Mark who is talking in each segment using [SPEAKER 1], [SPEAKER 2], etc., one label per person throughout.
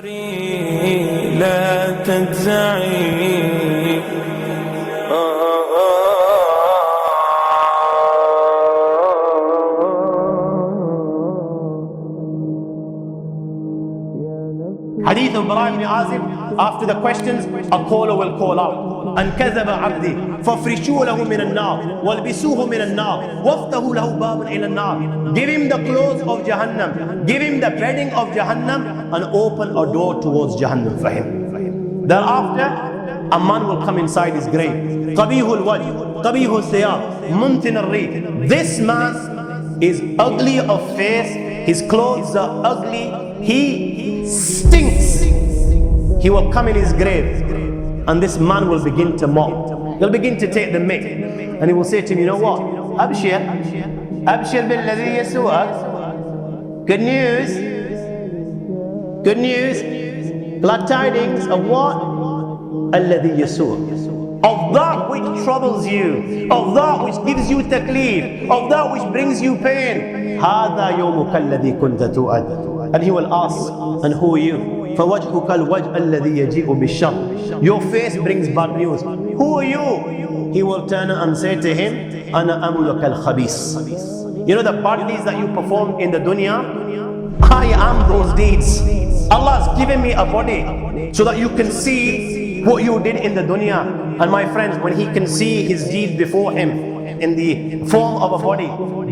[SPEAKER 1] لا تجزعي.
[SPEAKER 2] Hadith of Bara ibn Azib, after the questions, a caller will call out. أن كذب عبدي فافرشوا له من النار والبسوه من النار وافتحوا له بابا إلى النار. Give him the clothes of Jahannam, give him the bedding of Jahannam, and open a door towards Jahannam for him. Thereafter, a man will come inside his grave. قبيح الوجه قبيح الثياب منتن الريح. This man is ugly of face, his clothes are ugly, he stinks. He will come in his grave, and this man will begin to mock. He'll begin to take the mick, and he will say to him, you know what? Abshir, Abshir billadhi yasu'ak. Good news, good news, glad tidings of what? Alladhi yasu'ak. Of that which troubles you, of that which gives you taklif, of that which brings you pain. هذا يومك الذي كنت توعد. And he will ask, and who are you? فَوَجْهُكَ الْوَجْهَ الَّذِي يَجِئُ بِالشَّرِّ. Your face brings bad news. Who are you? He will turn and say to him, أَنَا أَمُلُكَ الْخَبِيثِ. You know the bad deeds that you perform in the dunya? I am those deeds. Allah has given me a body so that you can see what you did in the dunya. And my friends, when he can see his deeds before him in the form of a body,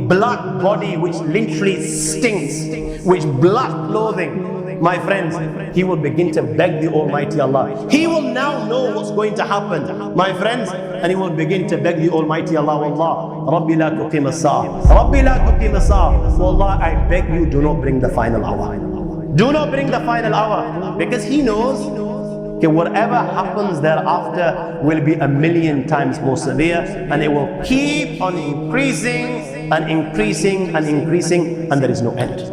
[SPEAKER 2] black body which literally stinks, which black clothing, my friends, he will begin to beg the Almighty Allah. He will now know what's going to happen, my friends, and he will begin to beg the Almighty Allah. Wallah, Rabbi la tuqim as-sa'a, Rabbi la tuqim as-sa'a. Wallah, I beg you, do not bring the final hour. Do not bring the final hour, because he knows that whatever happens thereafter will be 1,000,000 times more severe, and it will keep on increasing and increasing and increasing, and there is no end.